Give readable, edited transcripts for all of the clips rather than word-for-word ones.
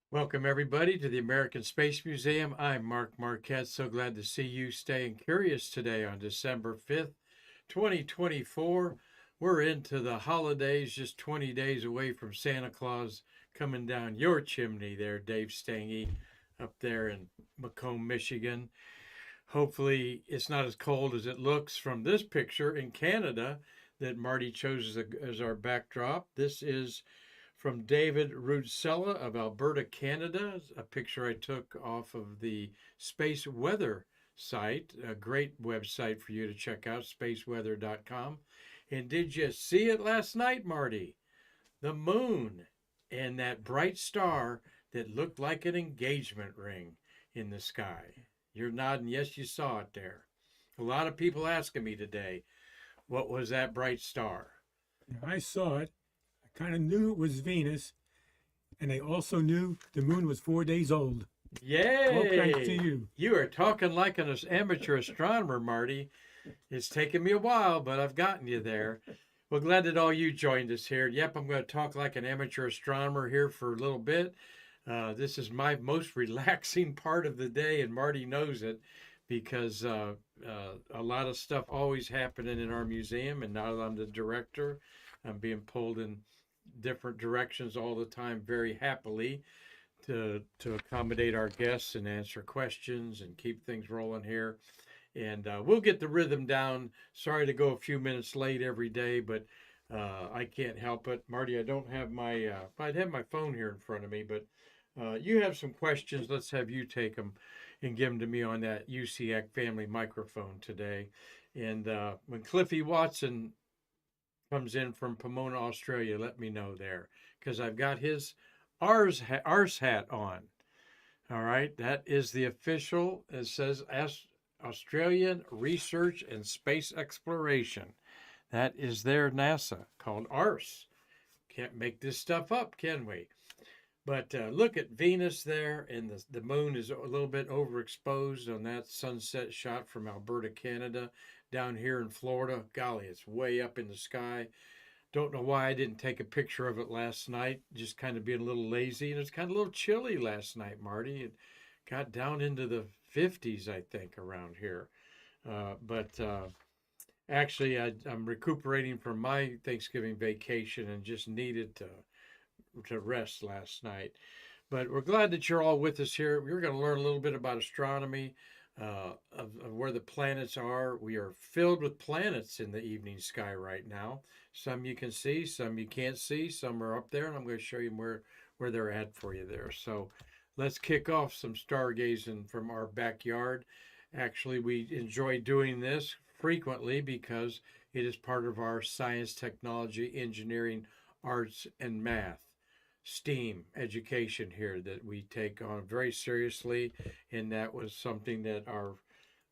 Welcome, everybody, to the American Space Museum. I'm Mark Marquette. So glad to see you staying curious today on December 5th, 2024. We're into the holidays, just 20 days away from Santa Claus coming down your chimney there, Dave Stange, up there in Macomb, Michigan. Hopefully, it's not as cold as it looks from this picture in Canada that Marty chose as our backdrop. This is from David Rudsella of Alberta, Canada. A picture I took off of the Space Weather site, a great website for you to check out, spaceweather.com. And did you see it last night, Marty? The moon and that bright star that looked like an engagement ring in the sky. You're nodding, yes, you saw it there. A lot of people asking me today, what was that bright star? I saw it. I kind of knew it was Venus, and I also knew the moon was 4 days old. All thanks to Yay! you. You are talking like an amateur astronomer, Marty. It's taken me a while, but I've gotten you there. Well, glad that all you joined us here. Yep, I'm going to talk like an amateur astronomer here for a little bit. This is my most relaxing part of the day, and Marty knows it because a lot of stuff always happening in our museum, and now that I'm the director, I'm being pulled in different directions all the time very happily to accommodate our guests and answer questions and keep things rolling here. And we'll get the rhythm down. Sorry to go a few minutes late every day, but I can't help it. Marty, I don't have my, I'd have my phone here in front of me, but you have some questions. Let's have you take them and give them to me on that UCX family microphone today. And when Cliffy Watson comes in from Pomona, Australia, let me know there because I've got his ours hat on. All right, that is the official. It says Australian Research and Space Exploration. That is their NASA called ARS. Can't make this stuff up, can we? But look at Venus there, and the moon is a little bit overexposed on that sunset shot from Alberta, Canada. Down here in Florida, golly, it's way up in the sky. Don't know why I didn't take a picture of it last night, just kind of being a little lazy. And it's kind of a little chilly last night, Marty. It got down into the 50s, I think, around here. But actually, I'm recuperating from my Thanksgiving vacation and just needed to rest last night. But we're glad that you're all with us here. We're going to learn a little bit about astronomy, of where the planets are. We are filled with planets in the evening sky right now. Some you can see, some you can't see, some are up there, and I'm going to show you where they're at for you there. So let's kick off some stargazing from our backyard. Actually, we enjoy doing this frequently because it is part of our science, technology, engineering, arts, and math STEAM education here that we take on very seriously. And that was something that our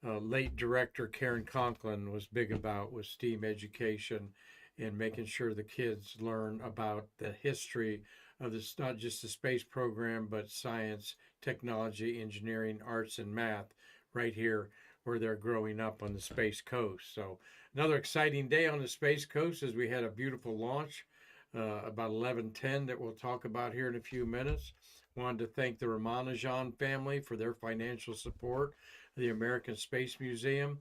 late director, Karen Conklin, was big about, was STEAM education and making sure the kids learn about the history of this, not just the space program, but science, technology, engineering, arts, and math right here where they're growing up on the Space Coast. So another exciting day on the Space Coast as we had a beautiful launch about 11:10 that we'll talk about here in a few minutes. Wanted to thank the Ramanujan family for their financial support of the American Space Museum.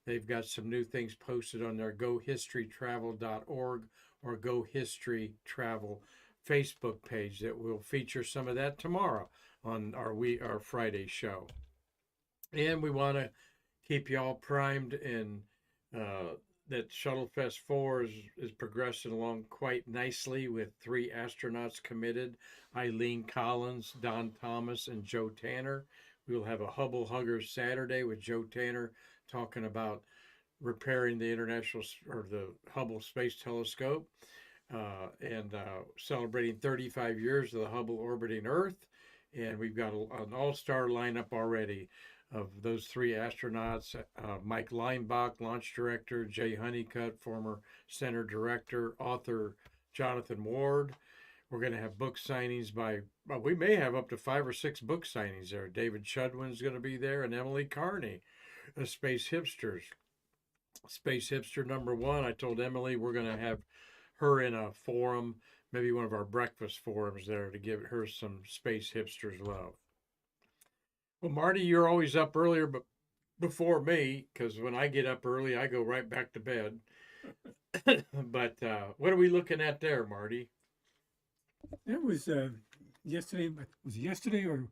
They've got some new things posted on their gohistorytravel.org or Go History Travel Facebook page that will feature some of that tomorrow on our Friday show. And we want to keep you all primed and that Shuttlefest 4 is progressing along quite nicely with 3 astronauts committed, Eileen Collins, Don Thomas, and Joe Tanner. We will have a Hubble Huggers Saturday with Joe Tanner talking about repairing the the Hubble Space Telescope and celebrating 35 years of the Hubble orbiting Earth. And we've got an all-star lineup already of those 3 astronauts, Mike Leinbach, launch director, Jay Honeycutt, former center director, author Jonathan Ward. We're going to have book signings well, we may have up to 5 or 6 book signings there. David Chudwin's going to be there, and Emily Carney, the Space Hipsters. Space Hipster number 1, I told Emily we're going to have her in a forum maybe one of our breakfast forums there to give her some space hipsters love. Well, Marty, you're always up earlier, but before me, because when I get up early, I go right back to bed. But what are we looking at there, Marty? That was yesterday. Was it yesterday or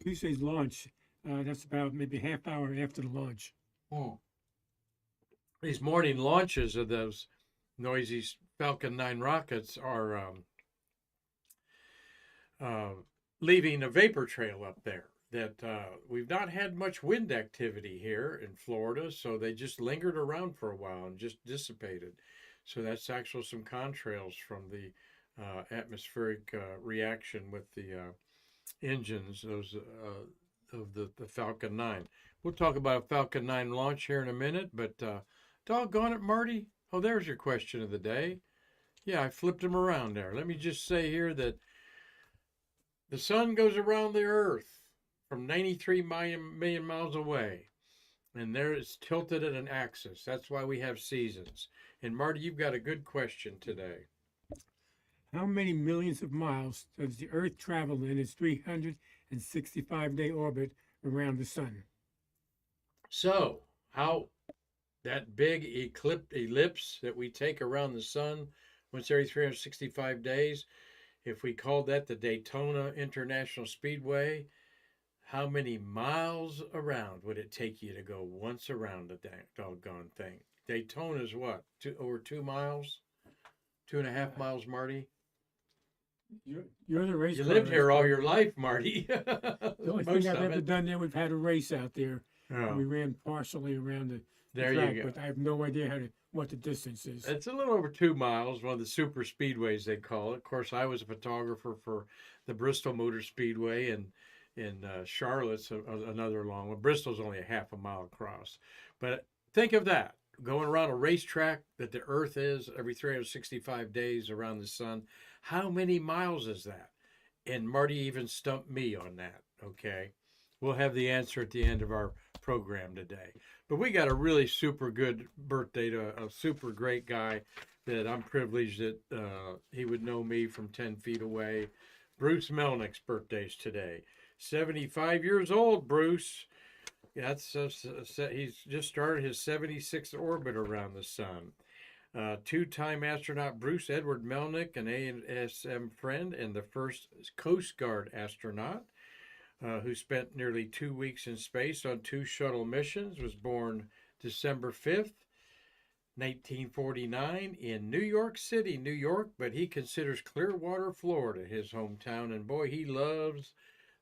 Tuesday's launch? That's about maybe half hour after the launch. Oh. These morning launches of those noisy Falcon 9 rockets are leaving a vapor trail up there that we've not had much wind activity here in Florida, so they just lingered around for a while and just dissipated. So that's actually some contrails from the atmospheric reaction with the engines, those of the Falcon 9. We'll talk about a Falcon 9 launch here in a minute, but doggone it, Marty. Oh, there's your question of the day. Yeah, I flipped them around there. Let me just say here that the sun goes around the Earth from 93 million miles away, and there it's tilted at an axis. That's why we have seasons. And Marty, you've got a good question today. How many millions of miles does the Earth travel in its 365-day orbit around the sun? So, how that big ellipse that we take around the sun once every 365 days, if we called that the Daytona International Speedway, how many miles around would it take you to go once around the doggone thing? Daytona is what? Over 2 miles? 2.5 miles, Marty? You're the race. You lived here all your life, Marty. The only thing I've ever done there, we've had a race out there. Oh. We ran partially around the There track, you go. but I have no idea what the distance is. It's a little over 2 miles, one of the super speedways they call it. Of course, I was a photographer for the Bristol Motor Speedway, and in Charlotte's another long one. Bristol's only a half a mile across. But think of that, going around a racetrack that the Earth is every 365 days around the sun. How many miles is that? And Marty even stumped me on that, okay? We'll have the answer at the end of our program today. But we got a really super good birthday to a super great guy that I'm privileged that he would know me from 10 feet away. Bruce Melnick's birthday's today. 75 years old, Bruce. That's he's just started his 76th orbit around the sun. Two-time astronaut Bruce Edward Melnick, an ASM friend and the first Coast Guard astronaut who spent nearly 2 weeks in space on 2 shuttle missions, was born December 5th, 1949 in New York City, New York, but he considers Clearwater, Florida his hometown, and boy, he loves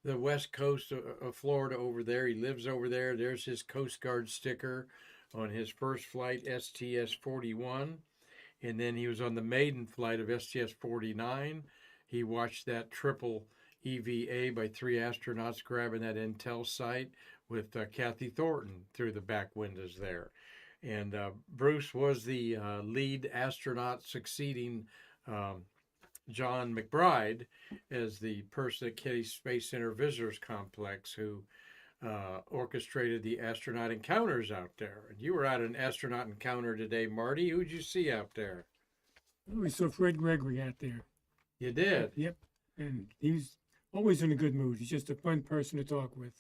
the west coast of Florida over there. He lives over there. There's his Coast Guard sticker on his first flight, STS-41. And then he was on the maiden flight of STS-49. He watched that triple EVA by 3 astronauts grabbing that Intel site with Kathy Thornton through the back windows there. And Bruce was the lead astronaut succeeding John McBride as the person at Kennedy Space Center Visitors Complex who orchestrated the astronaut encounters out there. And you were at an astronaut encounter today, Marty. Who'd you see out there? We saw Fred Gregory out there. You did? Yep. And he was always in a good mood. He's just a fun person to talk with.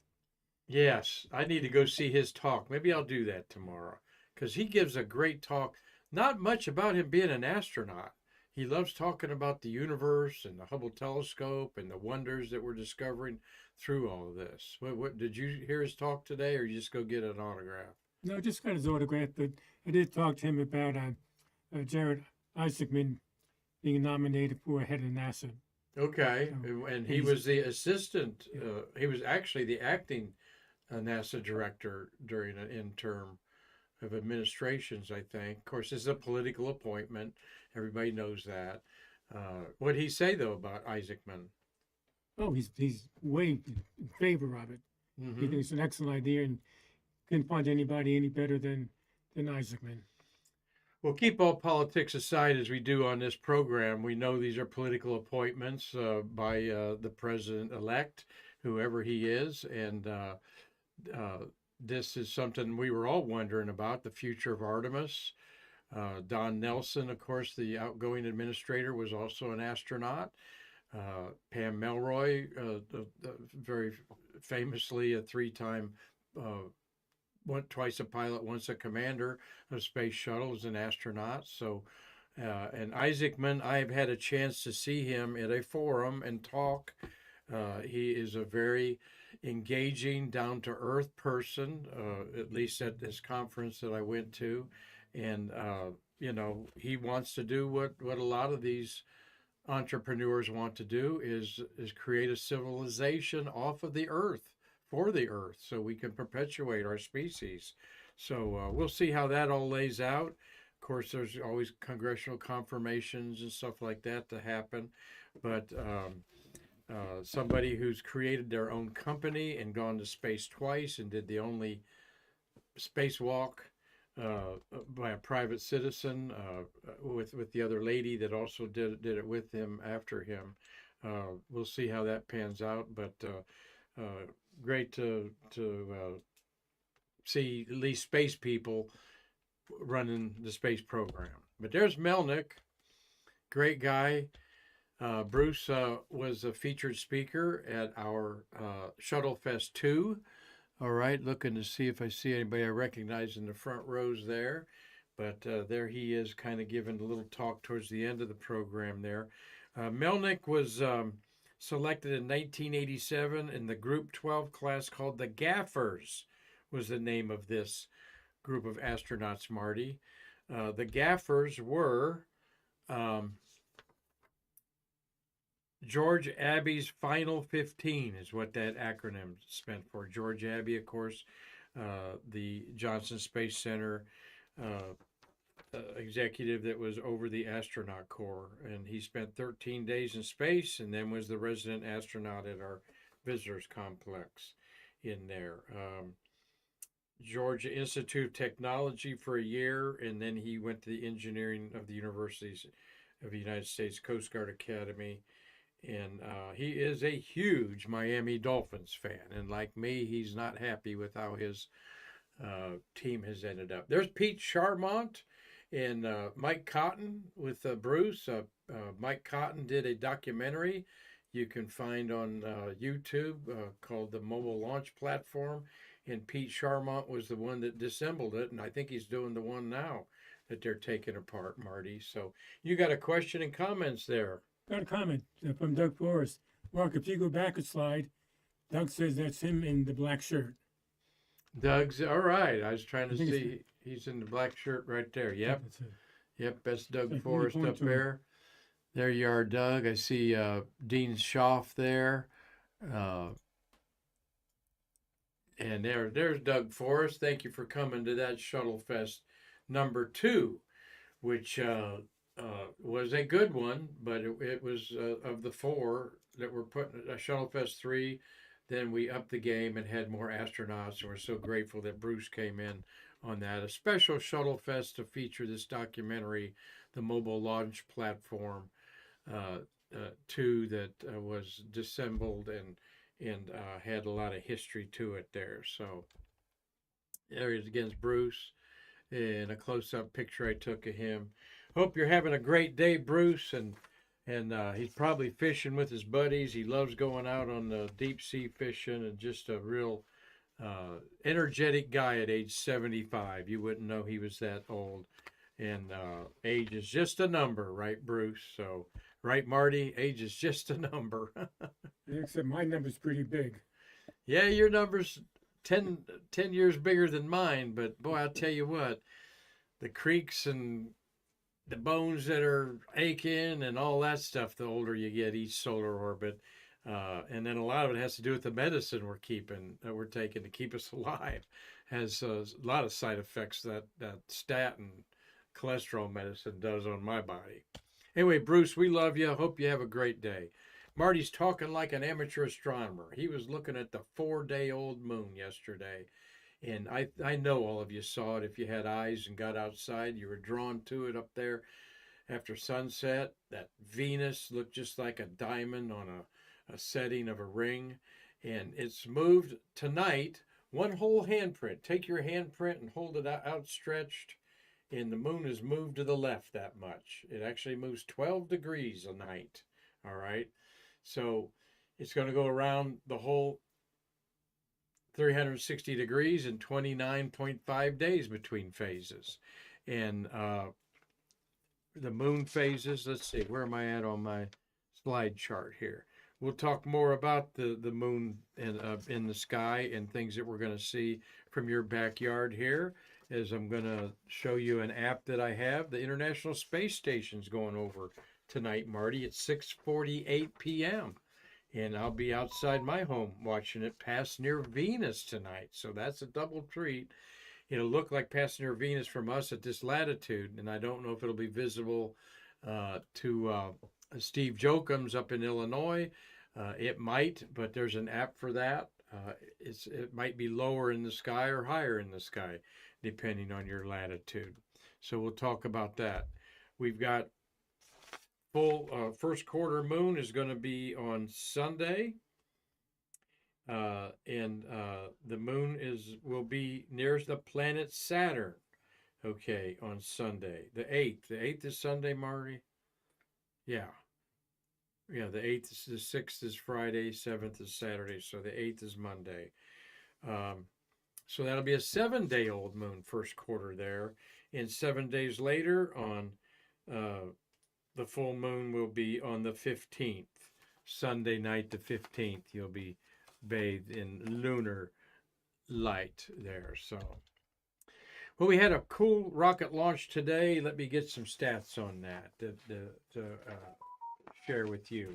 Yes, I need to go see his talk. Maybe I'll do that tomorrow because he gives a great talk. Not much about him being an astronaut. He loves talking about the universe and the Hubble telescope and the wonders that we're discovering through all of this. What did you hear his talk today, or you just go get an autograph? No, just got his autograph, but I did talk to him about Jared Isaacman being nominated for head of NASA. Okay, and he was the assistant. He was actually the acting NASA director during an interim of administrations, I think. Of course, this is a political appointment. Everybody knows that. What did he say, though, about Isaacman? Oh, he's way in favor of it. Mm-hmm. He thinks it's an excellent idea and couldn't find anybody any better than Isaacman. We'll keep all politics aside as we do on this program. We know these are political appointments by the president-elect, whoever he is, and this is something we were all wondering about, the future of Artemis. Don Nelson, of course, the outgoing administrator, was also an astronaut. Pam Melroy, very famously a three-time, twice a pilot, once a commander of space shuttles, an astronaut. So, and Isaacman, I've had a chance to see him at a forum and talk. He is a very engaging, down-to-earth person, at least at this conference that I went to. And, he wants to do what a lot of these entrepreneurs want to do is create a civilization off of the earth, for the earth, so we can perpetuate our species. So we'll see how that all lays out. Of course, there's always congressional confirmations and stuff like that to happen, but somebody who's created their own company and gone to space twice and did the only spacewalk by a private citizen, with the other lady that also did it with him after him. We'll see how that pans out, but great to see at least space people running the space program. But there's Melnick, great guy. Bruce was a featured speaker at our Shuttle Fest 2. All right, looking to see if I see anybody I recognize in the front rows there. But there he is, kind of giving a little talk towards the end of the program there. Melnick was selected in 1987 in the Group 12 class called the Gaffers, was the name of this group of astronauts, Marty. The Gaffers were George Abbey's Final 15 is what that acronym spent for. George Abbey, of course, the Johnson Space Center executive that was over the astronaut corps. And he spent 13 days in space and then was the resident astronaut at our visitors complex in there. Georgia Institute of Technology for a year, and then he went to the engineering of the Universities of the United States Coast Guard Academy. And he is a huge Miami Dolphins fan. And like me, he's not happy with how his team has ended up. There's Pete Charmont and Mike Cotton with Bruce. Mike Cotton did a documentary you can find on YouTube called The Mobile Launch Platform. And Pete Charmont was the one that disassembled it. And I think he's doing the one now that they're taking apart, Marty. So you got a question and comments there. Got a comment from Doug Forrest. Mark, if you go back a slide, Doug says that's him in the black shirt. Doug's all right. I was trying to see. He's in the black shirt right there. Yep. Yep, that's Doug Forrest up there. There you are, Doug. I see Dean Schaff there. And there's Doug Forrest. Thank you for coming to that Shuttle Fest number 2, which was a good one, but it was of the 4 that were put in Shuttle Fest 3. Then we upped the game and had more astronauts, and we're so grateful that Bruce came in on that. A special Shuttle Fest to feature this documentary, the Mobile Launch Platform 2, that was disassembled and had a lot of history to it there. So there he is against Bruce, and a close-up picture I took of him. Hope you're having a great day, Bruce, and he's probably fishing with his buddies. He loves going out on the deep sea fishing, and just a real energetic guy at age 75. You wouldn't know he was that old. And age is just a number, right, Bruce? So, right, Marty? Age is just a number. Except my number's pretty big. Yeah, your number's 10 years bigger than mine, but boy, I'll tell you what, the creaks and the bones that are aching and all that stuff, the older you get each solar orbit. And then a lot of it has to do with the medicine we're taking to keep us alive. Has a lot of side effects that statin cholesterol medicine does on my body. Anyway, Bruce, we love you. I hope you have a great day. Marty's talking like an amateur astronomer. He was looking at the 4-day-old moon yesterday. And I know all of you saw it. If you had eyes and got outside, you were drawn to it up there after sunset. That Venus looked just like a diamond on a setting of a ring. And it's moved tonight, one whole handprint. Take your handprint and hold it outstretched and the moon is moved to the left that much. It actually moves 12 degrees a night. All right. So it's going to go around the whole 360 degrees in 29.5 days between phases. And the moon phases, let's see, where am I at on my slide chart here? We'll talk more about the moon in the sky and things that we're going to see from your backyard here, as I'm going to show you an app that I have. The International Space Station's going over tonight, Marty, at 6:48 p.m. And I'll be outside my home watching it pass near Venus tonight. So that's a double treat. It'll look like passing near Venus from us at this latitude, and I don't know if it'll be visible to Steve Jokums up in Illinois. It might, but there's an app for that. It might be lower in the sky or higher in the sky, depending on your latitude. So we'll talk about that. We've got full first quarter moon is going to be on Sunday. And the moon will be nearest the planet Saturn, okay, on Sunday, the 8th. The 8th is Sunday, Marty? Yeah. Yeah, the 8th is the 6th is Friday, 7th is Saturday, so the 8th is Monday. So that'll be a 7-day-old moon first quarter there. And 7 days later on the full moon will be on the 15th. Sunday night, the 15th, you'll be bathed in lunar light there. So, well, we had a cool rocket launch today. Let me get some stats on that to share with you.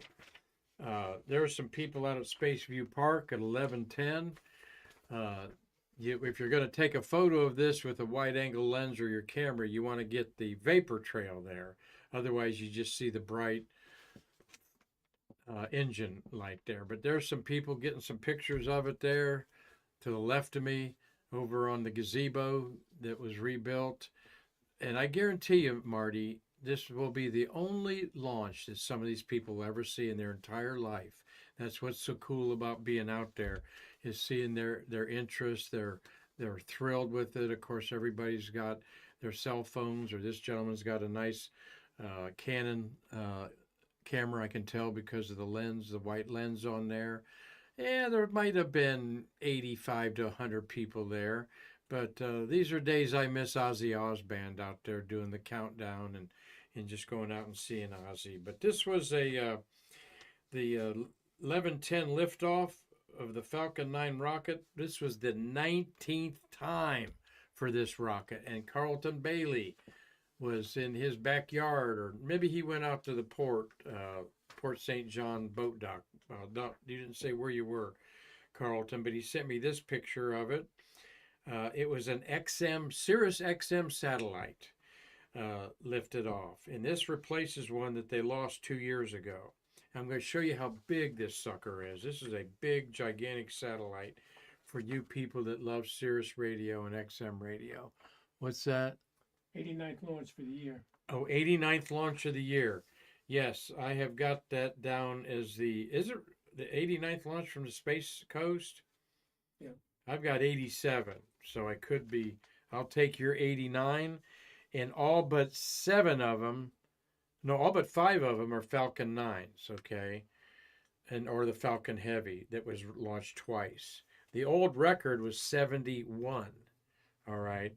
There were some people out at Spaceview Park at 11:10. If you're going to take a photo of this with a wide-angle lens or your camera, you want to get the vapor trail there. Otherwise, you just see the bright engine light there. But there's some people getting some pictures of it there to the left of me over on the gazebo that was rebuilt. And I guarantee you, Marty, this will be the only launch that some of these people will ever see in their entire life. That's what's so cool about being out there, is seeing their interest. They're thrilled with it. Of course, everybody's got their cell phones, or this gentleman's got a nice Canon camera, I can tell because of the lens, the white lens on there. Yeah, there might have been 85 to 100 people there, but these are days I miss Ozzy Osbourne out there doing the countdown and just going out and seeing Ozzy. But this was the 11:10 liftoff of the Falcon 9 rocket. This was the 19th time for this rocket, and Carlton Bailey was in his backyard, or maybe he went out to the Port St. John boat dock. You didn't say where you were, Carlton, but he sent me this picture of it. It was an Sirius XM satellite lifted off, and this replaces one that they lost 2 years ago. I'm going to show you how big this sucker is. This is a big, gigantic satellite for you people that love Sirius radio and XM radio. What's that? 89th launch for the year. Oh, 89th launch of the year. Yes, I have got that down as is it the 89th launch from the Space Coast? Yeah. I've got 87, so I could be, I'll take your 89, and all but 5 of them are Falcon 9s, okay? Or the Falcon Heavy that was launched twice. The old record was 71, all right?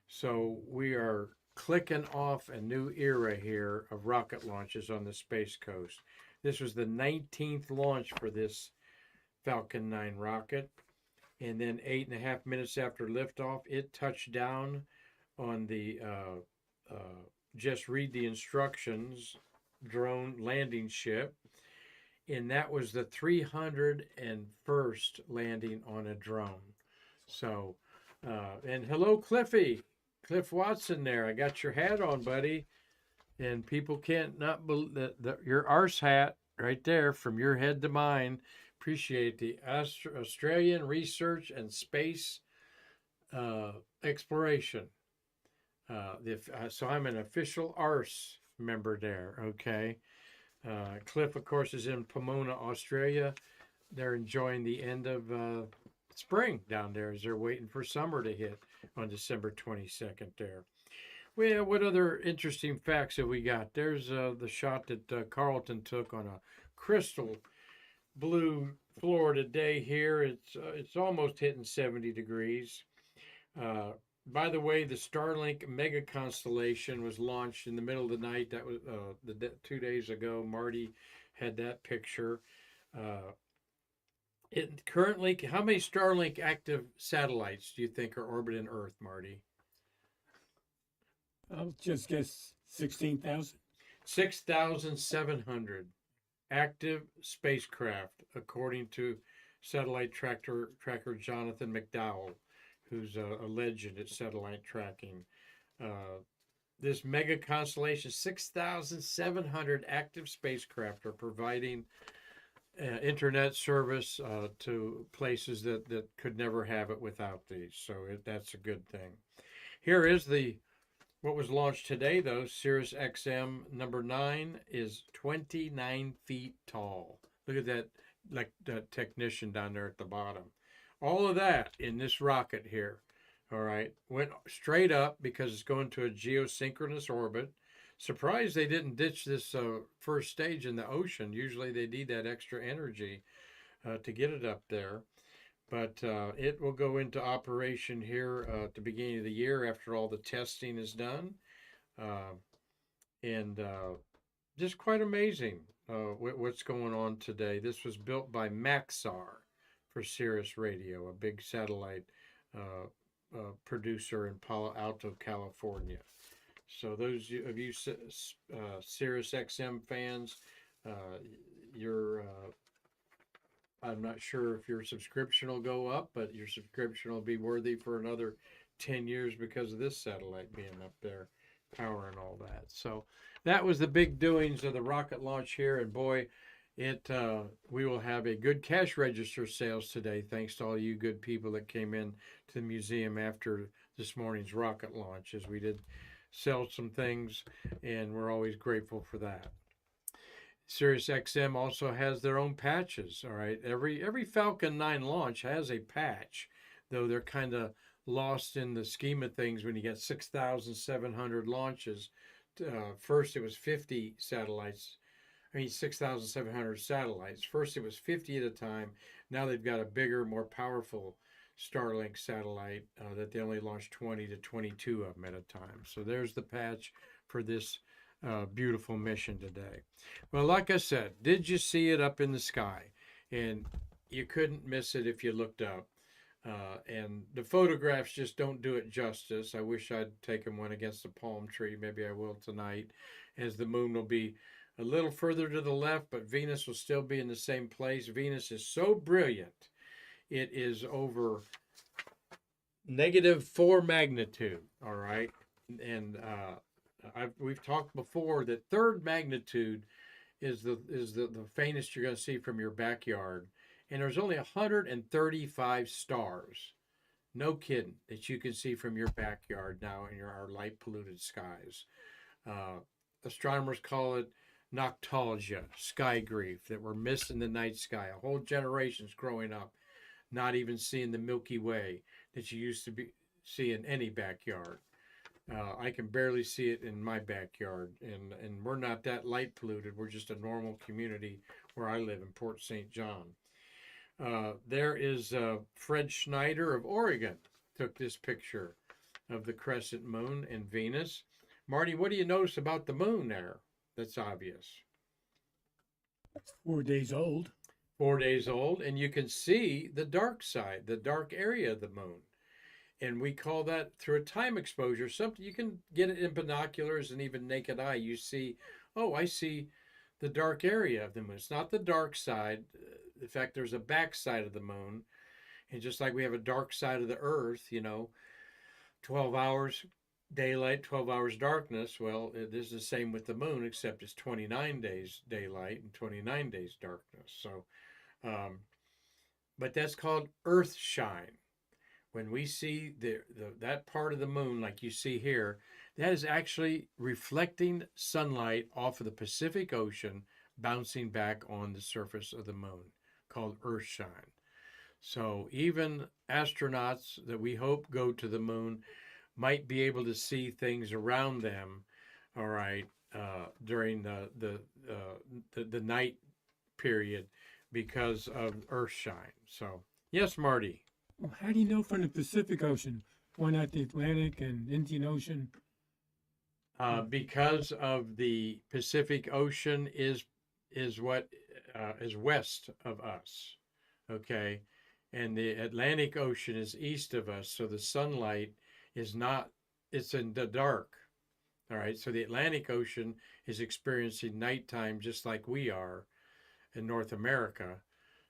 So we are clicking off a new era here of rocket launches on the Space Coast. This was the 19th launch for this Falcon 9 rocket. And then 8.5 minutes after liftoff, it touched down on the, just read the instructions, drone landing ship. And that was the 301st landing on a drone. So, and hello, Cliff Watson there. I got your hat on, buddy. And people can't not believe your arse hat right there from your head to mine. Appreciate the Australian Research and Space Exploration. So I'm an official arse member there, okay? Cliff, of course, is in Pomona, Australia. They're enjoying the end of spring down there as they're waiting for summer to hit on December 22nd there. Well, what other interesting facts have we got? There's the shot that Carlton took on a crystal blue Florida day here. It's almost hitting 70 degrees. Uh, by the way, the Starlink mega constellation was launched in the middle of the night. That was 2 days ago. Marty had that picture. Uh, it currently, how many Starlink active satellites do you think are orbiting Earth, Marty? I'll just guess 16,000. 6,700 active spacecraft, according to satellite tracker Jonathan McDowell, who's a legend at satellite tracking. Uh, this mega constellation, 6,700 active spacecraft are providing internet service to places that could never have it without these. So that's a good thing. Here is what was launched today, though. Sirius XM number 9 is 29 feet tall. Look at that, like that technician down there at the bottom. All of that in this rocket here, all right, went straight up because it's going to a geosynchronous orbit. Surprised they didn't ditch this first stage in the ocean. Usually they need that extra energy to get it up there. But it will go into operation here at the beginning of the year after all the testing is done. And just quite amazing what's going on today. This was built by Maxar for Sirius Radio, a big satellite producer in Palo Alto, California. So those of you Sirius XM fans, you're I'm not sure if your subscription will go up, but your subscription will be worthy for another 10 years because of this satellite being up there, powering all that. So that was the big doings of the rocket launch here. And boy, we will have a good cash register sales today, thanks to all you good people that came in to the museum after this morning's rocket launch, as we did sell some things, and we're always grateful for that. Sirius XM also has their own patches. All right, every Falcon 9 launch has a patch, though they're kind of lost in the scheme of things when you get 6,700 launches. First, it was 50 satellites. 6,700 satellites. First, it was 50 at a time. Now they've got a bigger, more powerful Starlink satellite that they only launched 20 to 22 of them at a time. So there's the patch for this beautiful mission today. Well, like I said, did you see it up in the sky? And you couldn't miss it if you looked up. And the photographs just don't do it justice. I wish I'd taken one against a palm tree. Maybe I will tonight, as the moon will be a little further to the left, but Venus will still be in the same place. Venus is so brilliant. It is over -4 magnitude, all right? And we've talked before that third magnitude is the faintest you're going to see from your backyard. And there's only 135 stars, no kidding, that you can see from your backyard now in our light polluted skies. Astronomers call it noctalgia, sky grief, that we're missing the night sky. A whole generation's growing up not even seeing the Milky Way that you used to see in any backyard. I can barely see it in my backyard, and we're not that light polluted. We're just a normal community where I live in Port St. John. There is Fred Schneider of Oregon took this picture of the crescent moon and Venus. Marty, what do you notice about the moon there that's obvious? It's 4 days old. 4 days old, and you can see the dark side, the dark area of the moon. And we call that, through a time exposure, something you can get it in binoculars and even naked eye. You see, oh, I see the dark area of the moon. It's not the dark side. In fact, there's a back side of the moon. And just like we have a dark side of the earth, 12 hours daylight, 12 hours darkness. Well, this is the same with the moon, except it's 29 days daylight and 29 days darkness. So, but that's called earth shine. When we see that part of the moon, like you see here, that is actually reflecting sunlight off of the Pacific Ocean, bouncing back on the surface of the moon, called earthshine. So even astronauts that we hope go to the moon might be able to see things around them, all right, during the night period because of Earthshine. So, yes, Marty. Well, how do you know from the Pacific Ocean? Why not the Atlantic and Indian Ocean? Because of the Pacific Ocean is what is west of us, okay, and the Atlantic Ocean is east of us. So the sunlight is not; it's in the dark. All right. So the Atlantic Ocean is experiencing nighttime just like we are in North America.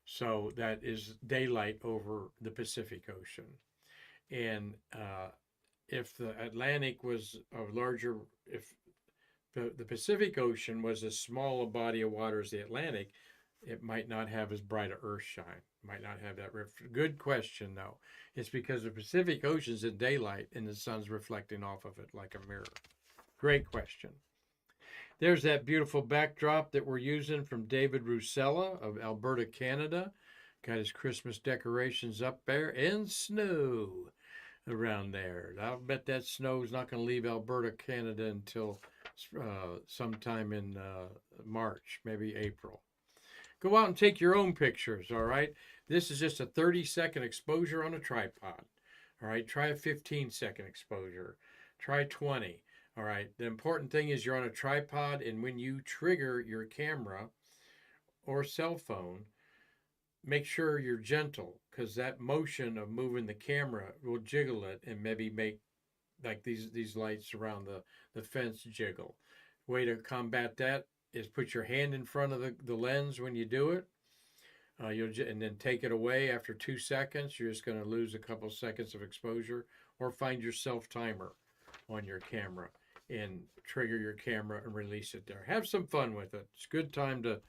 So that is daylight over the Pacific Ocean. And if the Atlantic was a larger, if the Pacific Ocean was as small a body of water as the Atlantic, it might not have as bright a earth shine. Might not have that. Good question, though. It's because the Pacific Ocean's in daylight and the sun's reflecting off of it like a mirror. Great question. There's that beautiful backdrop that we're using from David Rusella of Alberta, Canada. Got his Christmas decorations up there and snow around there. I'll bet that snow is not going to leave Alberta, Canada until sometime in March, maybe April. Go out and take your own pictures, all right? This is just a 30-second exposure on a tripod, all right? Try a 15-second exposure. Try 20, all right? The important thing is you're on a tripod, and when you trigger your camera or cell phone, make sure you're gentle, because that motion of moving the camera will jiggle it and maybe make like these lights around the fence jiggle. Way to combat that is put your hand in front of the lens when you do it. And then take it away after 2 seconds. You're just going to lose a couple seconds of exposure, or find your self timer on your camera and trigger your camera and release it there. Have some fun with it. It's a good time to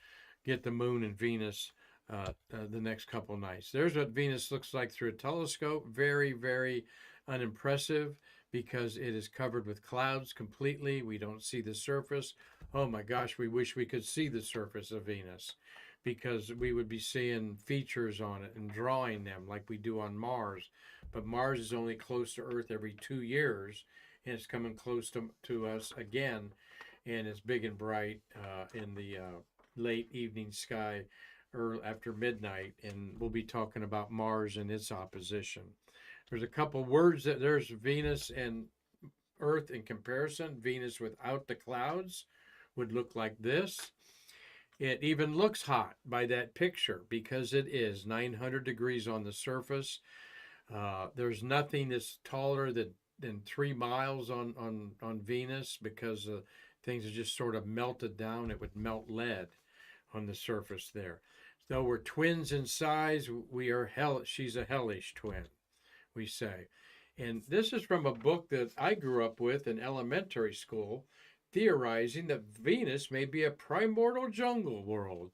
get the moon and Venus the next couple nights. There's what Venus looks like through a telescope. Very, very unimpressive because it is covered with clouds completely. We don't see the surface. Oh my gosh, we wish we could see the surface of Venus, because we would be seeing features on it and drawing them like we do on Mars. But Mars is only close to Earth every 2 years, and it's coming close to us again, and it's big and bright in the late evening sky or after midnight, and we'll be talking about Mars and its opposition. There's a couple words that there's Venus and Earth in comparison. Venus without the clouds would look like this. It even looks hot by that picture because it is 900 degrees on the surface. There's nothing that's taller than 3 miles on Venus, because things are just sort of melted down. It would melt lead on the surface there. Though we're twins in size, we are she's a hellish twin, we say. And this is from a book that I grew up with in elementary school, theorizing that Venus may be a primordial jungle world,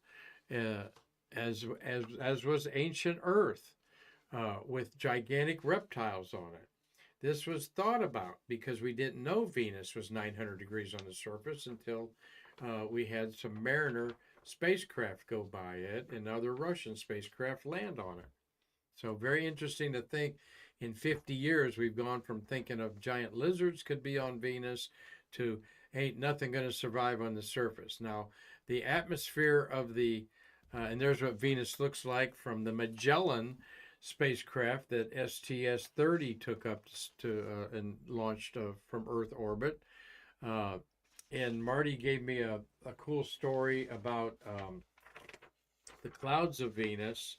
as was ancient Earth, with gigantic reptiles on it. This was thought about because we didn't know Venus was 900 degrees on the surface until we had some Mariner spacecraft go by it and other Russian spacecraft land on it. So very interesting to think in 50 years we've gone from thinking of giant lizards could be on Venus to ain't nothing going to survive on the surface. Now, the atmosphere of the, and there's what Venus looks like from the Magellan spacecraft that STS-30 took up to and launched from Earth orbit. And Marty gave me a cool story about the clouds of Venus.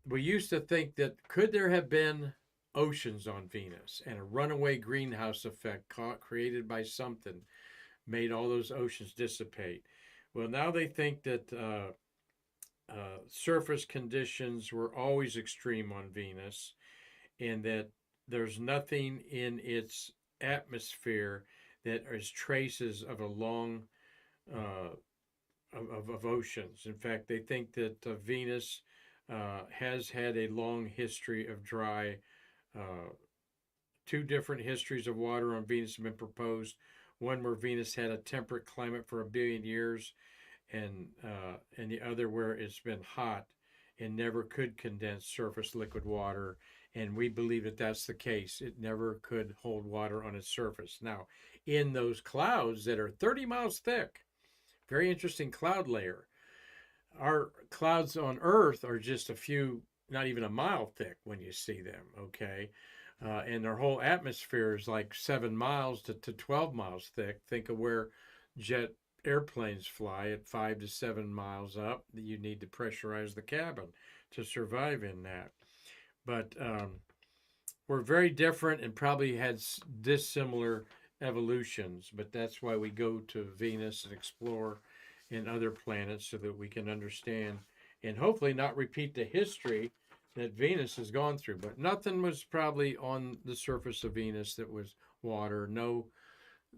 We used to think that could there have been oceans on Venus, and a runaway greenhouse effect created by something made all those oceans dissipate. Well, now they think that surface conditions were always extreme on Venus, and that there's nothing in its atmosphere that is traces of a long of oceans. In fact, they think that Venus has had a long history of dry. 2 different histories of water on Venus have been proposed. One where Venus had a temperate climate for 1 billion years, and the other where it's been hot and never could condense surface liquid water And we believe that that's the case. It never could hold water on its surface. Now, in those clouds that are 30 miles thick, very interesting cloud layer. Our clouds on Earth are just a few, not even a mile thick when you see them, okay? And their whole atmosphere is like 7 miles to 12 miles thick. Think of where jet airplanes fly at 5 to 7 miles up. You need to pressurize the cabin to survive in that. But we're very different and probably had dissimilar evolutions, but that's why we go to Venus and explore in other planets so that we can understand and hopefully not repeat the history that Venus has gone through. But nothing was probably on the surface of Venus that was water. No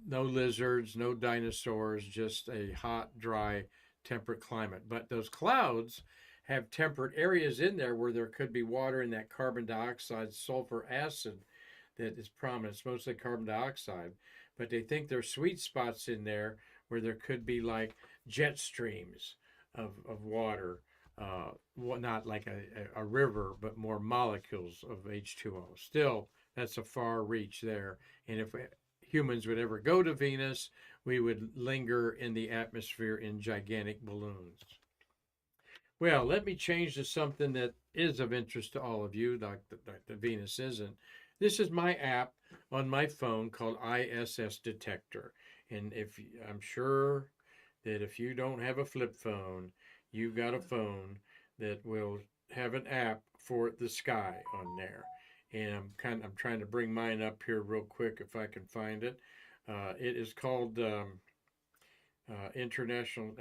lizards, no dinosaurs, just a hot, dry, temperate climate. But those clouds have temperate areas in there where there could be water in that carbon dioxide, sulfur acid that is prominent. It's mostly carbon dioxide, but they think there's sweet spots in there where there could be like jet streams of water, not like a river, but more molecules of H2O. Still, that's a far reach there. And if humans would ever go to Venus, we would linger in the atmosphere in gigantic balloons. Well, let me change to something that is of interest to all of you, like the Venus isn't. This is my app on my phone called ISS Detector. And I'm sure that if you don't have a flip phone, you've got a phone that will have an app for the sky on there. And I'm trying to bring mine up here real quick if I can find it. It is called International.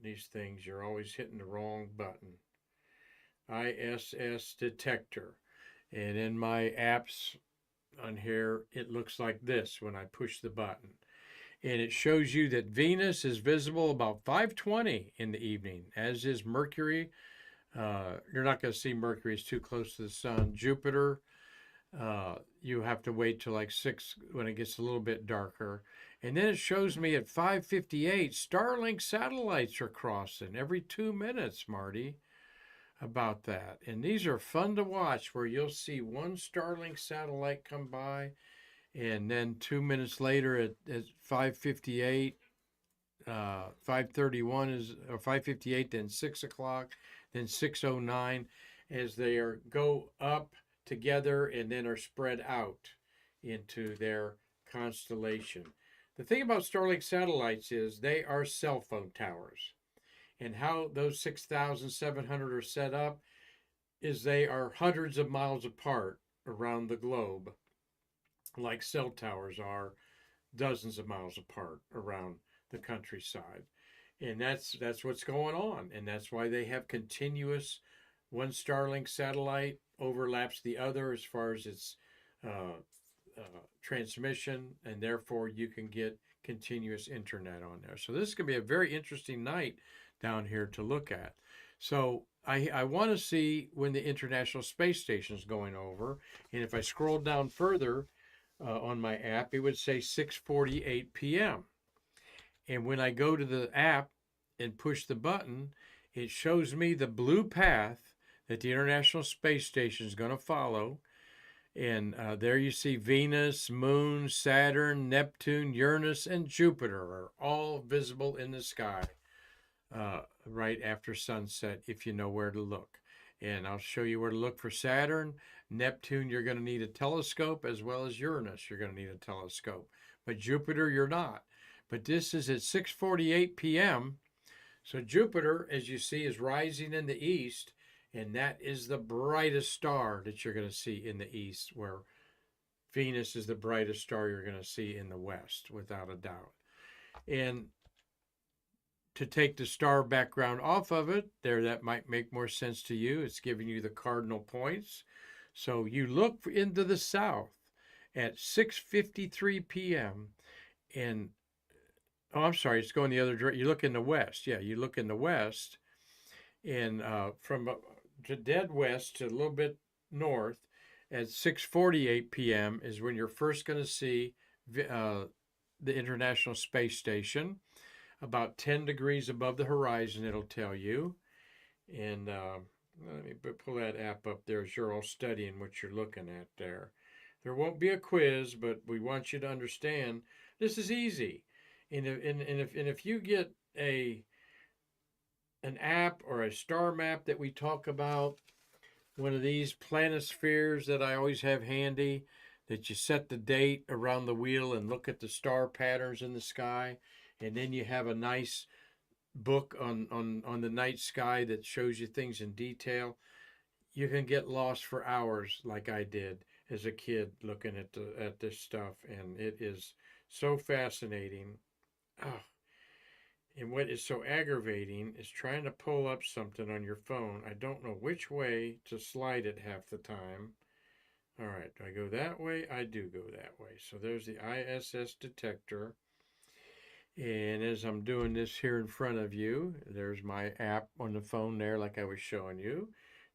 These things, you're always hitting the wrong button. ISS Detector. And in my apps on here, it looks like this when I push the button. And it shows you that Venus is visible about 5:20 in the evening, as is Mercury. You're not going to see Mercury, it's too close to the sun. Jupiter, you have to wait till like 6 when it gets a little bit darker. And then it shows me at 5:58, Starlink satellites are crossing every 2 minutes, Marty, about that. And these are fun to watch where you'll see one Starlink satellite come by, and then 2 minutes later at 5:58, 5:31 is, or 5:58, then 6 o'clock, then 6:09, as they go up together and then are spread out into their constellation. The thing about Starlink satellites is they are cell phone towers. And how those 6,700 are set up is they are hundreds of miles apart around the globe, like cell towers are dozens of miles apart around the countryside. And that's what's going on. And that's why they have continuous, one Starlink satellite overlaps the other as far as its transmission, and therefore you can get continuous internet on there. So this is going to be a very interesting night down here to look at. So I want to see when the International Space Station is going over, and if I scroll down further on my app, it would say 6:48 p.m. And when I go to the app and push the button, it shows me the blue path that the International Space Station is going to follow. And there you see Venus, Moon, Saturn, Neptune, Uranus, and Jupiter are all visible in the sky right after sunset if you know where to look. And I'll show you where to look for Saturn. Neptune, you're going to need a telescope, as well as Uranus, you're going to need a telescope. But Jupiter, you're not. But this is at 6:48 p.m. So Jupiter, as you see, is rising in the east, and that is the brightest star that you're going to see in the east, where Venus is the brightest star you're going to see in the west, without a doubt. And to take the star background off of it, that might make more sense to you. It's giving you the cardinal points. So you look into the south at 6:53 p.m. and I'm sorry, it's going the other direction. You look in the west. Yeah, you look in the west, and from to dead west to a little bit north at 6:48 p.m. is when you're first going to see the International Space Station, about 10 degrees above the horizon, it'll tell you. And Let me pull that app up there as you're all studying what you're looking at there. There won't be a quiz, but we want you to understand this is easy. And if you get an app or a star map that we talk about, one of these planispheres that I always have handy, that you set the date around the wheel and look at the star patterns in the sky, and then you have a nice book on the night sky that shows you things in detail. You can get lost for hours like I did as a kid looking at this stuff, and it is so fascinating. Oh, and what is so aggravating is trying to pull up something on your phone. I don't know which way to slide it half the time. All right, do I go that way? I do go that way. So there's the ISS detector. And as I'm doing this here in front of you, there's my app on the phone there, like I was showing you.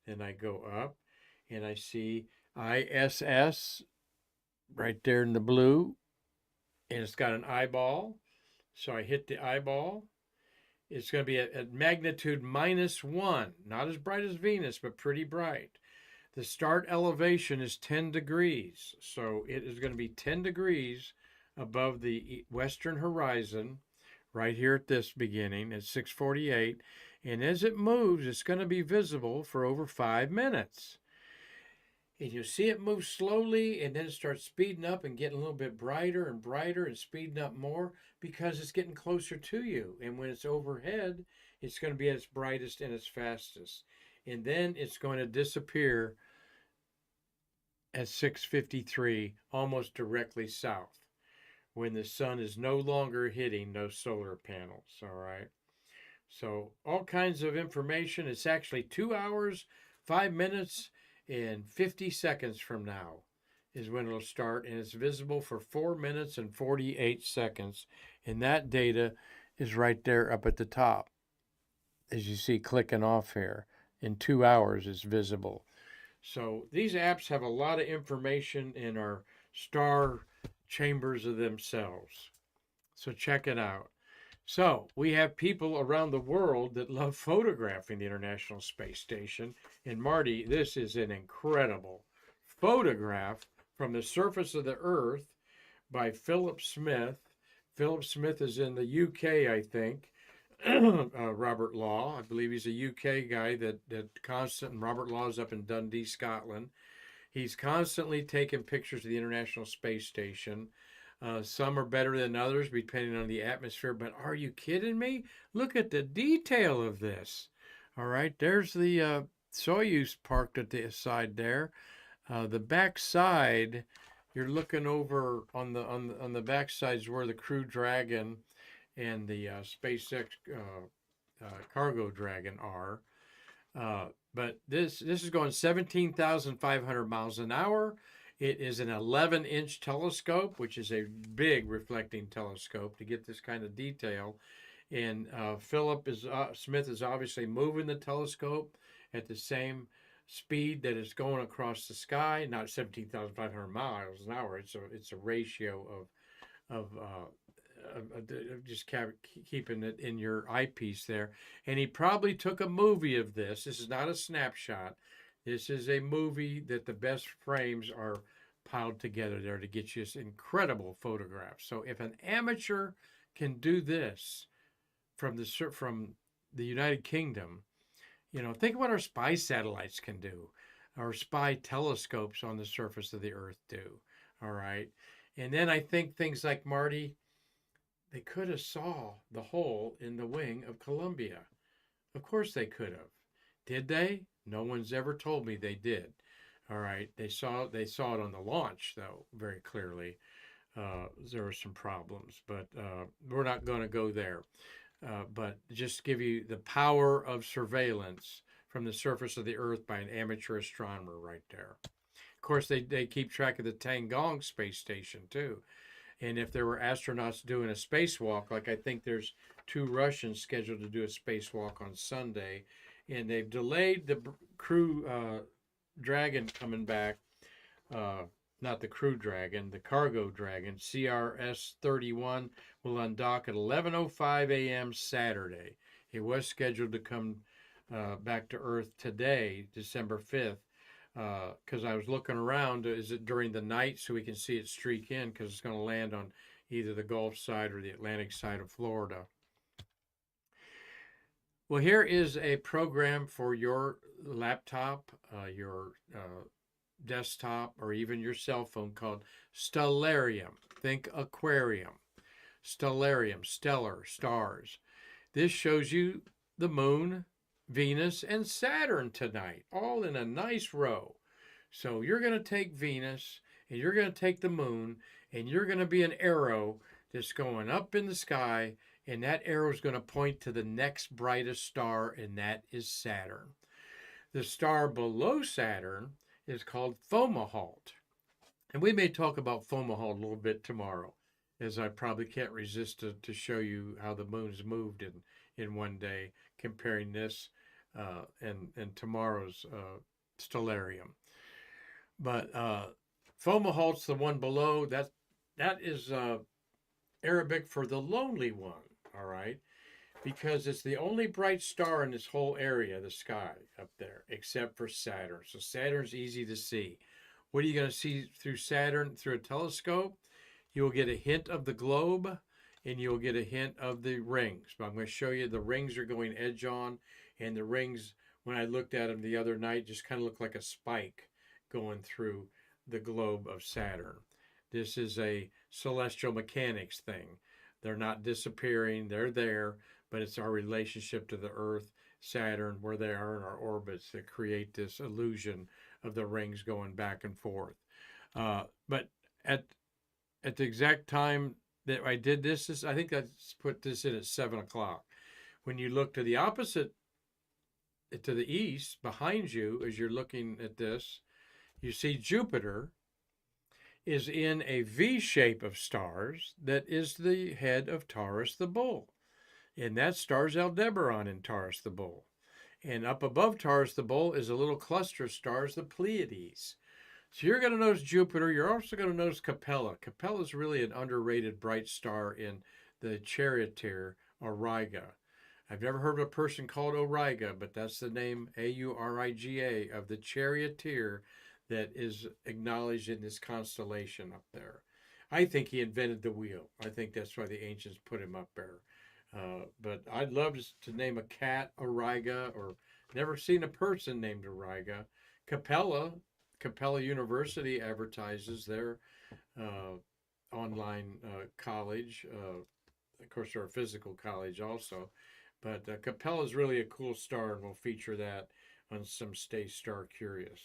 Then I go up and I see ISS right there in the blue, and it's got an eyeball. So I hit the eyeball. It's going to be at magnitude -1, not as bright as Venus, but pretty bright. The start elevation is 10 degrees, so it is going to be 10 degrees above the western horizon right here at this beginning at 6:48, and as it moves, it's going to be visible for over 5 minutes. And you see it move slowly, and then it starts speeding up and getting a little bit brighter and brighter and speeding up more because it's getting closer to you. And when it's overhead, it's going to be at its brightest and its fastest. And then it's going to disappear at 6:53, almost directly south, when the sun is no longer hitting those solar panels. All right. So all kinds of information. It's actually 2 hours, 5 minutes, and 50 seconds from now is when it'll start, and it's visible for 4 minutes and 48 seconds. And that data is right there up at the top, as you see clicking off here. In 2 hours, it's visible. So these apps have a lot of information in our star chambers of themselves. So check it out. So we have people around the world that love photographing the International Space Station. And Marty, this is an incredible photograph from the surface of the Earth by Philip Smith. Philip Smith is in the UK, I think. Robert Law, I believe he's a UK guy that constant. Robert Law is up in Dundee, Scotland. He's constantly taking pictures of the International Space Station. Some are better than others, depending on the atmosphere. But are you kidding me? Look at the detail of this. All right, there's the Soyuz parked at the side there. The back side, you're looking over on the back sides where the Crew Dragon and the SpaceX Cargo Dragon are. But this is going 17,500 miles an hour. It is an 11-inch telescope, which is a big reflecting telescope to get this kind of detail. And Philip Smith is obviously moving the telescope at the same speed that it's going across the sky. Not 17,500 miles an hour. It's a ratio of just keeping it in your eyepiece there. And he probably took a movie of this. This is not a snapshot. This is a movie that the best frames are piled together there to get you this incredible photograph. So if an amateur can do this from the United Kingdom, think what our spy satellites can do, our spy telescopes on the surface of the Earth do. All right. And then I think things like, Marty, they could have saw the hole in the wing of Columbia. Of course they could have. Did they? No one's ever told me they did. All right. They saw it on the launch, though, very clearly. There were some problems, but we're not going to go there. But just give you the power of surveillance from the surface of the Earth by an amateur astronomer right there. Of course, they keep track of the Tiangong space station, too. And if there were astronauts doing a spacewalk, like I think there's 2 Russians scheduled to do a spacewalk on Sunday, and they've delayed the Crew Dragon coming back, not the Crew Dragon, the Cargo Dragon, CRS-31, will undock at 11:05 a.m. Saturday. It was scheduled to come back to Earth today, December 5th. Because I was looking around, is it during the night so we can see it streak in? Because it's going to land on either the Gulf side or the Atlantic side of Florida. Well, here is a program for your laptop, your desktop, or even your cell phone called Stellarium. Think aquarium. Stellarium, stellar, stars. This shows you the moon, Venus, and Saturn tonight, all in a nice row. So you're going to take Venus, and you're going to take the moon, and you're going to be an arrow that's going up in the sky, and that arrow is going to point to the next brightest star, and that is Saturn. The star below Saturn is called Fomalhaut. And we may talk about Fomalhaut a little bit tomorrow, as I probably can't resist to show you how the moon's moved in one day, comparing this and tomorrow's stellarium. But Fomalhaut's the one below. That is Arabic for the lonely one, all right? Because it's the only bright star in this whole area, the sky up there, except for Saturn. So Saturn's easy to see. What are you going to see through Saturn? Through a telescope? You'll get a hint of the globe, and you'll get a hint of the rings. But I'm going to show you the rings are going edge on, and the rings, when I looked at them the other night, just kind of look like a spike going through the globe of Saturn. This is a celestial mechanics thing. They're not disappearing. They're there, but it's our relationship to the Earth, Saturn, where they are in our orbits that create this illusion of the rings going back and forth. But at the exact time that I did this, I think I put this in at 7 o'clock. When you look to the opposite, to the east, behind you, as you're looking at this, you see Jupiter is in a V shape of stars that is the head of Taurus the Bull. And that star's Aldebaran in Taurus the Bull. And up above Taurus the Bull is a little cluster of stars, the Pleiades. So you're going to notice Jupiter. You're also going to notice Capella. Capella is really an underrated bright star in the charioteer, Auriga. I've never heard of a person called Auriga, but that's the name, Auriga, of the charioteer that is acknowledged in this constellation up there. I think he invented the wheel. I think that's why the ancients put him up there. But I'd love to name a cat Auriga, or never seen a person named Auriga. Capella University advertises their online college. Of course, they're a physical college also. But Capella is really a cool star, and we'll feature that on some Stay Star Curious.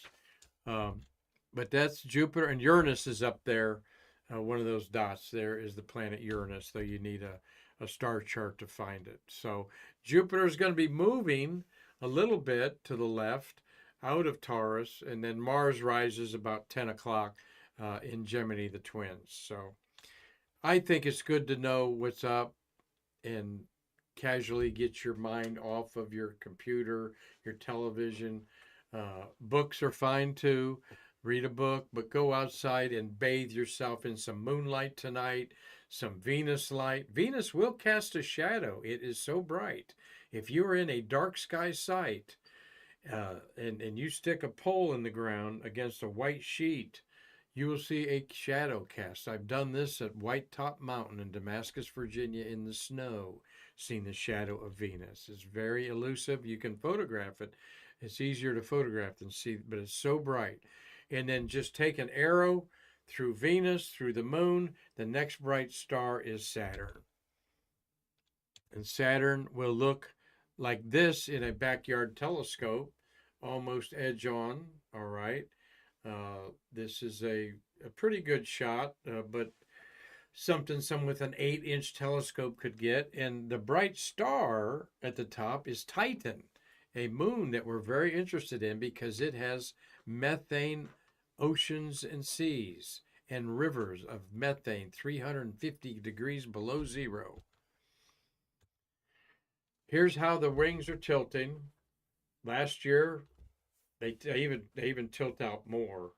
But that's Jupiter, and Uranus is up there. One of those dots there is the planet Uranus, though you need a star chart to find it. So Jupiter is going to be moving a little bit to the left out of Taurus, and then Mars rises about 10 o'clock in Gemini, the twins. So I think it's good to know what's up and casually get your mind off of your computer, your television. Books are fine too. Read a book, but go outside and bathe yourself in some moonlight tonight, some Venus light. Venus will cast a shadow. It is so bright. If you are in a dark sky site and you stick a pole in the ground against a white sheet, you will see a shadow cast. I've done this at White Top Mountain in Damascus, Virginia, in the snow, seen the shadow of Venus. It's very elusive. You can photograph it. It's easier to photograph than see, but it's so bright. And then just take an arrow through Venus, through the moon. The next bright star is Saturn. And Saturn will look like this in a backyard telescope, almost edge on, all right? This is a pretty good shot, but something someone with an 8-inch telescope could get. And the bright star at the top is Titan, a moon that we're very interested in because it has methane oceans and seas and rivers of methane 350 degrees below zero. Here's how the rings are tilting. Last year, they even tilt out more.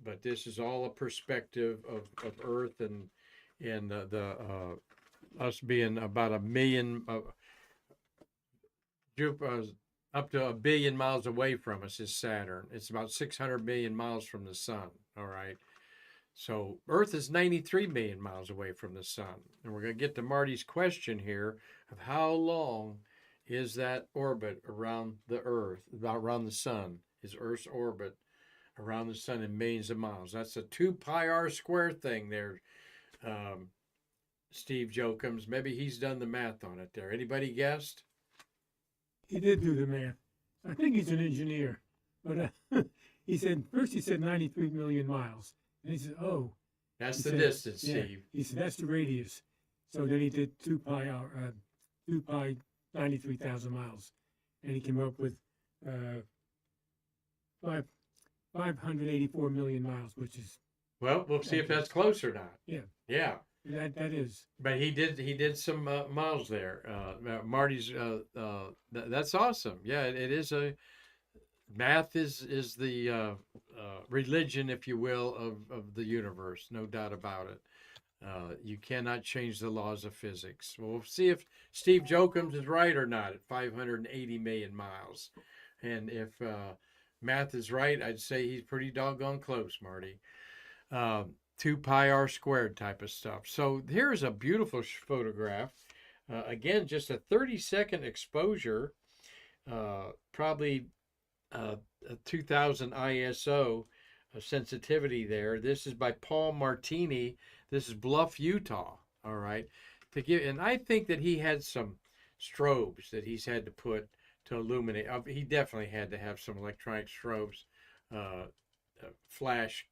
But this is all a perspective of Earth and us being about 1 million up to 1 billion miles away from us is Saturn. It's about 600 million miles from the sun. All right. So Earth is 93 million miles away from the sun. And we're going to get to Marty's question here of how long is that orbit around the Earth, around the sun? Is Earth's orbit around the sun in millions of miles? That's a 2 pi r squared thing there, Steve Jokums. Maybe he's done the math on it there. Anybody guessed? He did do the math. I think he's an engineer. But he said 93 million miles. And he said, oh. That's the distance, yeah. Steve. He said, that's the radius. So then he did 2 pi 93,000 miles. And he came up with 584 million miles, which is. Well, we'll see if that's close or not. Yeah. Yeah. That is. But he did some miles there. Marty's that's awesome. Yeah, it is a math is the religion, if you will, of the universe. No doubt about it. You cannot change the laws of physics. We'll see if Steve Jokums is right or not at 580 million miles. And if math is right, I'd say he's pretty doggone close, Marty. 2 pi r squared type of stuff. So here's a beautiful photograph. Again, just a 30-second exposure, probably a 2000 ISO sensitivity there. This is by Paul Martini. This is Bluff, Utah. All right. And I think that he had some strobes that he's had to put to illuminate. He definitely had to have some electronic strobes flash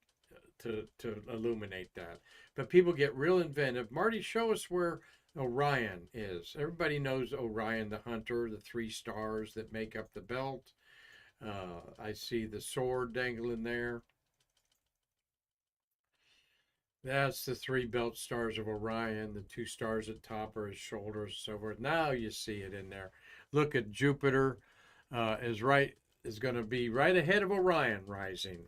to illuminate that. But people get real inventive. Marty, show us where Orion is. Everybody knows Orion, the hunter, the 3 stars that make up the belt. I see the sword dangling there. That's the 3 belt stars of Orion. The 2 stars at top are his shoulders and so forth. Now you see it in there. Look at Jupiter is going to be right ahead of Orion rising.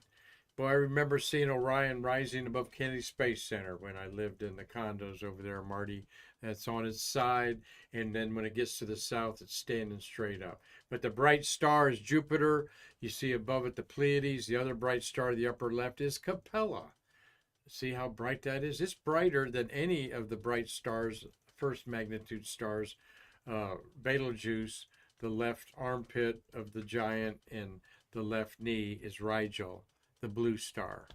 Boy, I remember seeing Orion rising above Kennedy Space Center when I lived in the condos over there, Marty. That's on its side, and then when it gets to the south, it's standing straight up. But the bright star is Jupiter. You see above it the Pleiades. The other bright star, the upper left, is Capella. See how bright that is? It's brighter than any of the bright stars, first magnitude stars. Betelgeuse, the left armpit of the giant, and the left knee is Rigel, the blue star.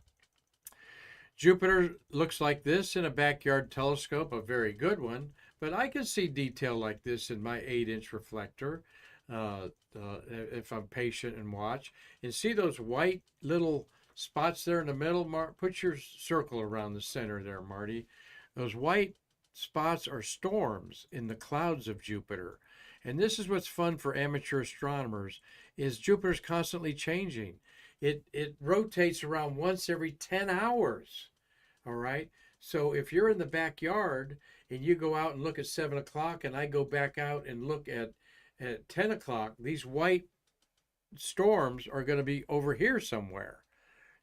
Jupiter looks like this in a backyard telescope, a very good one, but I can see detail like this in my 8-inch reflector if I'm patient and watch. And see those white little spots there in the middle? Put your circle around the center there, Marty. Those white spots are storms in the clouds of Jupiter. And this is what's fun for amateur astronomers, is Jupiter's constantly changing. It rotates around once every 10 hours, all right? So if you're in the backyard and you go out and look at 7 o'clock and I go back out and look at 10 o'clock, these white storms are going to be over here somewhere.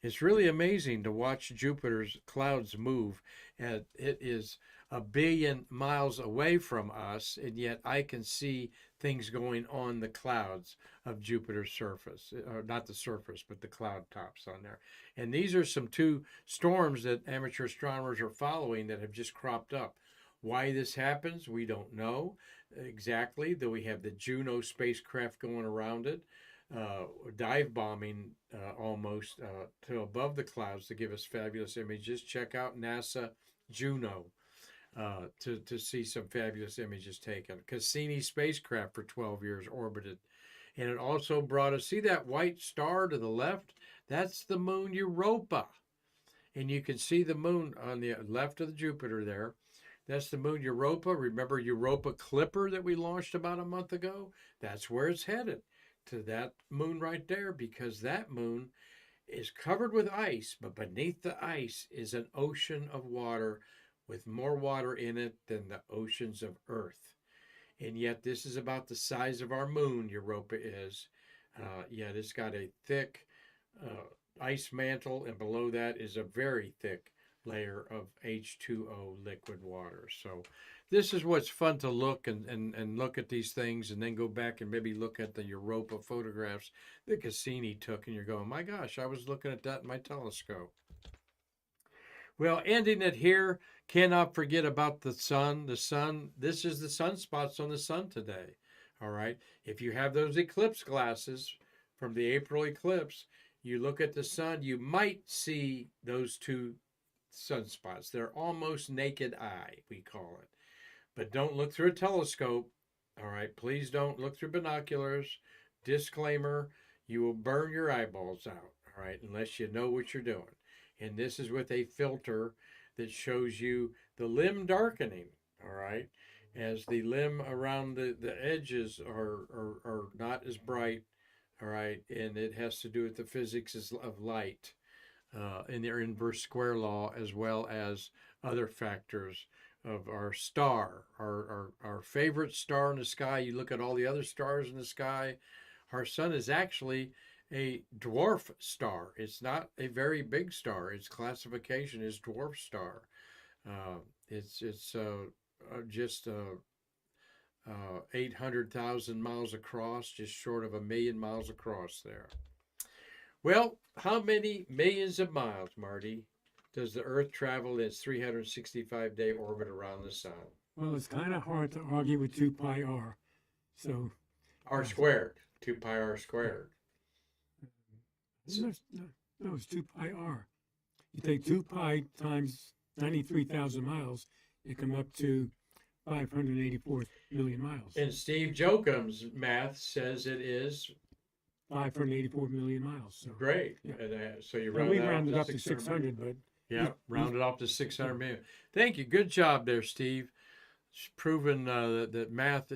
It's really amazing to watch Jupiter's clouds move. And it is 1 billion miles away from us, and yet I can see things going on the clouds of Jupiter's surface, or not the surface, but the cloud tops on there. And these are some 2 storms that amateur astronomers are following that have just cropped up. Why this happens, we don't know exactly, though we have the Juno spacecraft going around it, dive bombing almost to above the clouds to give us fabulous images. Check out NASA Juno. To see some fabulous images taken. Cassini spacecraft for 12 years orbited. And it also brought us, see that white star to the left? That's the moon Europa. And you can see the moon on the left of the Jupiter there. That's the moon Europa. Remember Europa Clipper that we launched about a month ago? That's where it's headed, to that moon right there, because that moon is covered with ice, but beneath the ice is an ocean of water with more water in it than the oceans of Earth. And yet this is about the size of our moon, Europa is. Yet it's got a thick ice mantle, and below that is a very thick layer of H2O liquid water. So this is what's fun to look and look at these things and then go back and maybe look at the Europa photographs that Cassini took, and you're going, my gosh, I was looking at that in my telescope. Well, ending it here, cannot forget about the sun. The sun, this is the sunspots on the sun today. All right. If you have those eclipse glasses from the April eclipse, you look at the sun, you might see those two sunspots. They're almost naked eye, we call it. But don't look through a telescope. All right. Please don't look through binoculars. Disclaimer, you will burn your eyeballs out. All right. Unless you know what you're doing. And this is with a filter that shows you the limb darkening, all right, as the limb around the edges are not as bright, all right, and it has to do with the physics of light in their inverse square law, as well as other factors of our star, our favorite star in the sky. You look at all the other stars in the sky, our sun is actually a dwarf star. It's not a very big star. Its classification is dwarf star. It's just 800,000 miles across, just short of 1,000,000 miles across there. Well, how many millions of miles, Marty, does the Earth travel in its 365-day orbit around the sun? Well, it's kind of hard to argue with 2 pi r. So R squared, 2 pi r squared. No, it's 2 pi r. You take 2 pi times 93,000 miles, you come up to 584 million miles. And Steve Jocum's math says it is 584 million miles. So. Great. Yeah. And, so you we rounded up to 600, but yeah, rounded off to 600 million. Thank you. Good job there, Steve. It's proven that math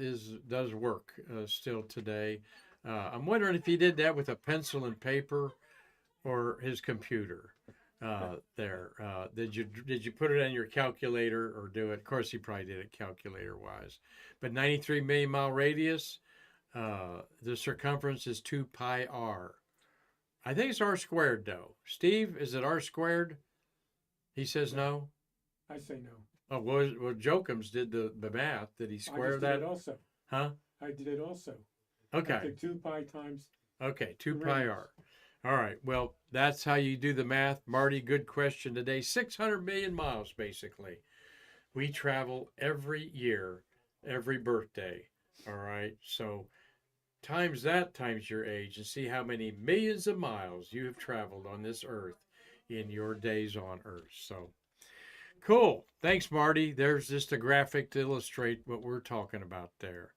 does work still today. I'm wondering if he did that with a pencil and paper or his computer. There, did you put it on your calculator or do it? Of course, he probably did it calculator wise. But 93 million mile radius. The circumference is 2 pi r. I think it's r squared though. Steve, is it r squared? He says no. I say no. Oh, well, Jocums did the math. Did he square that? I did it also. Huh? I did it also. Okay. I took 2 pi times. Okay, 2 pi r. All right. Well, that's how you do the math. Marty, good question today. 600 million miles, basically. We travel every year, every birthday. All right. So times that times your age and see how many millions of miles you have traveled on this earth in your days on earth. So cool. Thanks, Marty. There's just a graphic to illustrate what we're talking about there.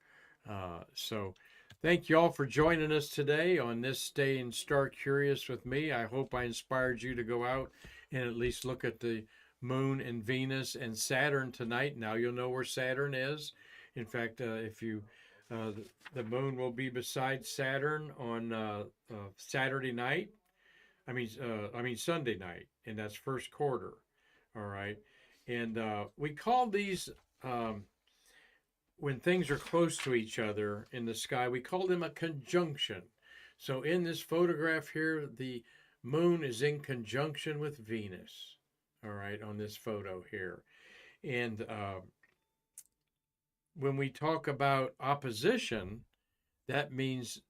So thank you all for joining us today on this Staying Star Curious with me. I hope I inspired you to go out and at least look at the moon and Venus and Saturn tonight. Now you'll know where Saturn is. In fact, if you the moon will be beside Saturn on Saturday night. I mean Sunday night, and that's first quarter. All right, and we call these when things are close to each other in the sky, we call them a conjunction. So in this photograph here, the moon is in conjunction with Venus. All right, on this photo here, and when we talk about opposition, that means,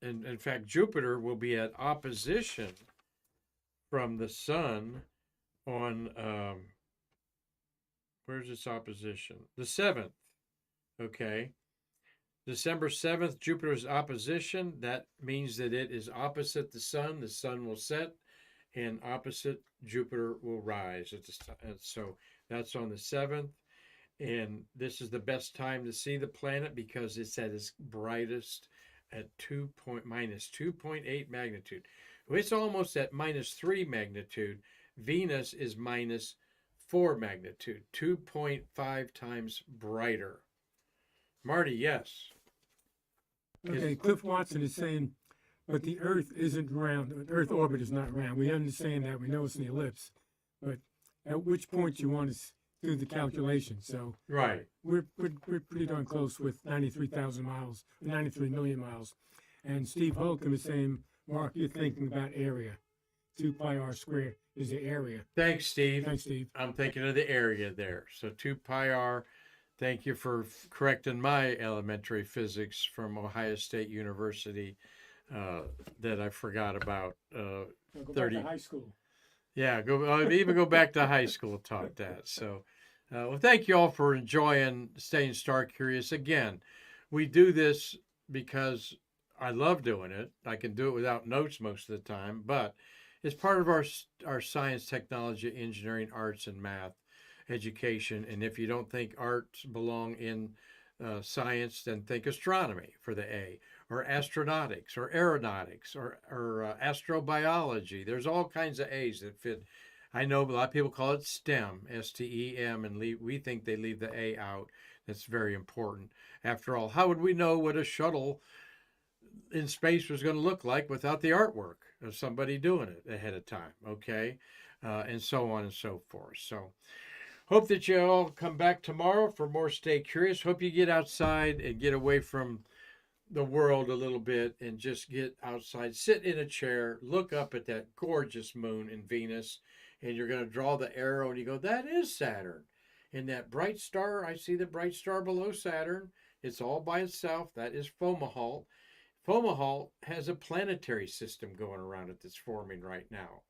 in fact, Jupiter will be at opposition from the sun on, where's its opposition? The 7th, okay? December 7th, Jupiter's opposition. That means that it is opposite the sun. The sun will set, and opposite Jupiter will rise. So that's on the 7th. And this is the best time to see the planet because it's at its brightest at minus 2.8 magnitude. It's almost at minus 3 magnitude. Venus is minus 4 magnitude, 2.5 times brighter. Marty, yes. Okay, Cliff Watson is saying, but the Earth isn't round. The Earth orbit is not round. We understand that. We know it's an ellipse. But at which point you want to do the calculation? So right, we're pretty darn close with 93,000 miles, 93 million miles. And Steve Holcomb is saying, Mark, you're thinking about area. 2 pi r squared is the area. Thanks, Steve. Thanks, Steve. I'm thinking of the area there. So 2 pi r Thank you for correcting my elementary physics from Ohio State University that I forgot about. Go back 30. to high school. Yeah, even go back to high school taught that. So, well, thank you all for enjoying staying star curious. Again, we do this because I love doing it. I can do it without notes most of the time, but it's part of our science, technology, engineering, arts, and math education. And if you don't think arts belong in science, then think astronomy for the A, or astronautics, or aeronautics, or astrobiology. There's all kinds of A's that fit. I know a lot of people call it STEM, STEM, and we think they leave the A out. That's very important. After all, how would we know what a shuttle in space was going to look like without the artwork of somebody doing it ahead of time? Okay, and so on and so forth. So, hope that you all come back tomorrow for more Stay Curious. Hope you get outside and get away from the world a little bit and just get outside, sit in a chair, look up at that gorgeous moon in Venus, and you're going to draw the arrow and you go, that is Saturn. And that bright star, I see the bright star below Saturn. It's all by itself. That is Fomalhaut. Fomalhaut has a planetary system going around it that's forming right now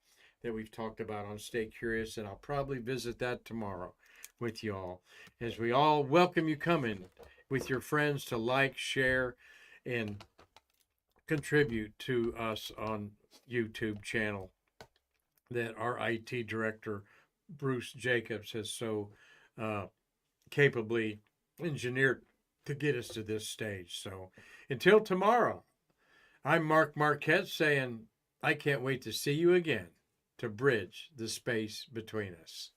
that we've talked about on Stay Curious, and I'll probably visit that tomorrow with you all. As we all welcome you coming with your friends to like, share, and contribute to us on YouTube channel that our IT director, Bruce Jacobs, has so capably engineered to get us to this stage. So until tomorrow, I'm Mark Marquette saying, I can't wait to see you again to bridge the space between us.